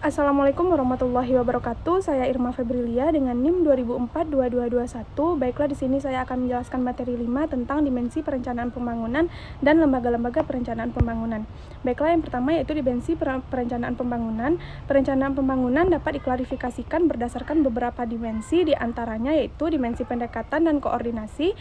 Assalamualaikum warahmatullahi wabarakatuh. Saya Irma Febrilia dengan NIM 2004-2221. Baiklah, di sini saya akan menjelaskan materi 5 tentang dimensi perencanaan pembangunan dan lembaga-lembaga perencanaan pembangunan. Baiklah, yang pertama yaitu dimensi perencanaan pembangunan. Perencanaan pembangunan dapat diklarifikasikan berdasarkan beberapa dimensi, diantaranya yaitu dimensi pendekatan dan koordinasi,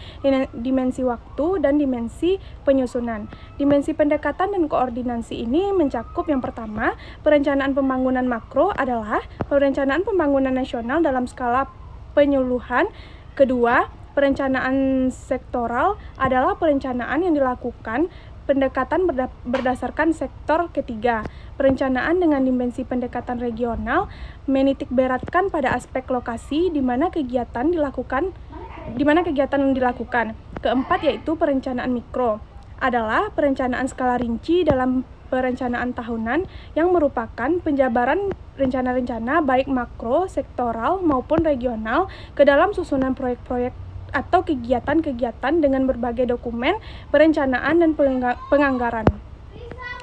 dimensi waktu, dan dimensi penyusunan. Dimensi pendekatan dan koordinasi ini mencakup yang pertama, perencanaan pembangunan makro adalah perencanaan pembangunan nasional dalam skala penyeluruhan. Kedua, perencanaan sektoral adalah perencanaan yang dilakukan pendekatan berdasarkan sektor. Ketiga, perencanaan dengan dimensi pendekatan regional menitik beratkan pada aspek lokasi di mana kegiatan dilakukan. Keempat, yaitu perencanaan mikro adalah perencanaan skala rinci dalam perencanaan tahunan yang merupakan penjabaran rencana-rencana baik makro, sektoral, maupun regional ke dalam susunan proyek-proyek atau kegiatan-kegiatan dengan berbagai dokumen, perencanaan, dan penganggaran.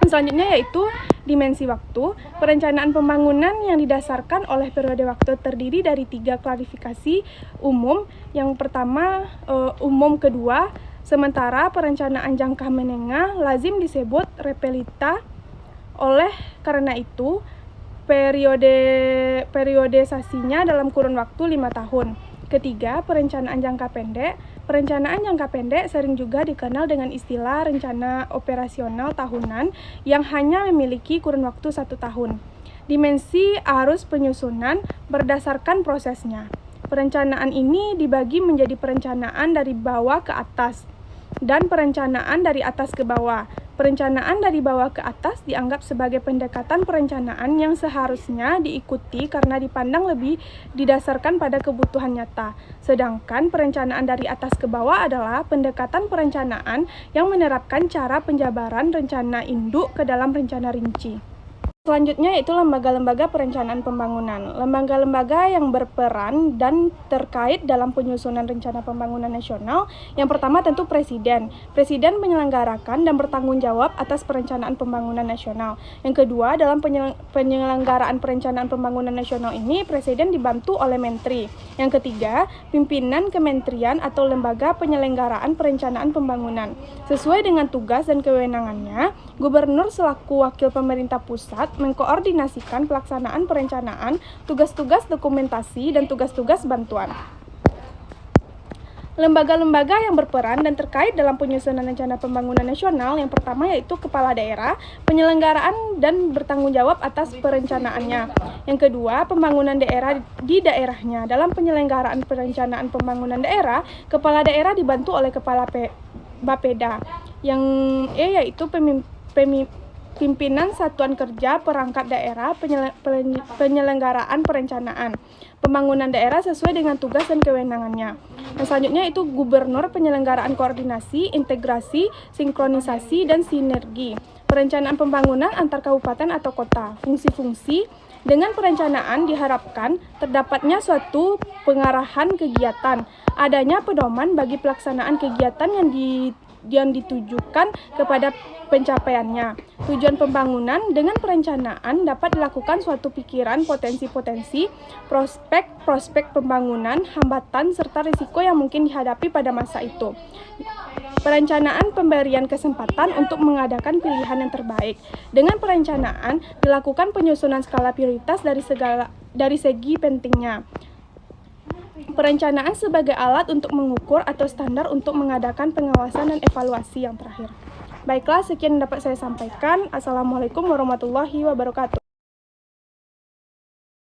Selanjutnya yaitu dimensi waktu. Perencanaan pembangunan yang didasarkan oleh periode waktu terdiri dari 3 klasifikasi umum. Yang pertama umum, kedua, sementara perencanaan jangka menengah lazim disebut repelita. Oleh karena itu, periodisasinya dalam kurun waktu 5 tahun. Ketiga, perencanaan jangka pendek. Perencanaan jangka pendek sering juga dikenal dengan istilah rencana operasional tahunan yang hanya memiliki kurun waktu 1 tahun. Dimensi arus penyusunan berdasarkan prosesnya. Perencanaan ini dibagi menjadi perencanaan dari bawah ke atas dan perencanaan dari atas ke bawah. Perencanaan dari bawah ke atas dianggap sebagai pendekatan perencanaan yang seharusnya diikuti karena dipandang lebih didasarkan pada kebutuhan nyata. Sedangkan perencanaan dari atas ke bawah adalah pendekatan perencanaan yang menerapkan cara penjabaran rencana induk ke dalam rencana rinci. Selanjutnya yaitu lembaga-lembaga perencanaan pembangunan. Lembaga-lembaga yang berperan dan terkait dalam penyusunan rencana pembangunan nasional. Yang pertama tentu Presiden. Presiden menyelenggarakan dan bertanggung jawab atas perencanaan pembangunan nasional. Yang kedua, dalam penyelenggaraan perencanaan pembangunan nasional ini, Presiden dibantu oleh Menteri. Yang ketiga, pimpinan kementerian atau lembaga penyelenggaraan perencanaan pembangunan. Sesuai dengan tugas dan kewenangannya, Gubernur selaku wakil pemerintah pusat mengkoordinasikan pelaksanaan perencanaan, tugas-tugas dokumentasi, dan tugas-tugas bantuan. Lembaga-lembaga yang berperan dan terkait dalam penyusunan rencana pembangunan nasional, yang pertama yaitu Kepala Daerah, penyelenggaraan dan bertanggung jawab atas perencanaannya. Yang kedua, pembangunan daerah di daerahnya. Dalam penyelenggaraan perencanaan pembangunan daerah, Kepala Daerah dibantu oleh Kepala Bapeda. Yang yaitu pimpinan Satuan Kerja Perangkat Daerah penyelenggaraan perencanaan pembangunan daerah sesuai dengan tugas dan kewenangannya. Yang selanjutnya itu Gubernur penyelenggaraan koordinasi, integrasi, sinkronisasi, dan sinergi perencanaan pembangunan antar kabupaten atau kota. Fungsi-fungsi dengan perencanaan diharapkan terdapatnya suatu pengarahan kegiatan, adanya pedoman bagi pelaksanaan kegiatan yang ditujukan kepada pencapaiannya. Tujuan pembangunan dengan perencanaan dapat dilakukan suatu pikiran potensi-potensi, prospek pembangunan, hambatan, serta risiko yang mungkin dihadapi pada masa itu. Perencanaan pemberian kesempatan untuk mengadakan pilihan yang terbaik. Dengan perencanaan dilakukan penyusunan skala prioritas dari segi pentingnya. Perencanaan sebagai alat untuk mengukur atau standar untuk mengadakan pengawasan dan evaluasi yang terakhir. Baiklah, sekian dapat saya sampaikan. Assalamualaikum warahmatullahi wabarakatuh.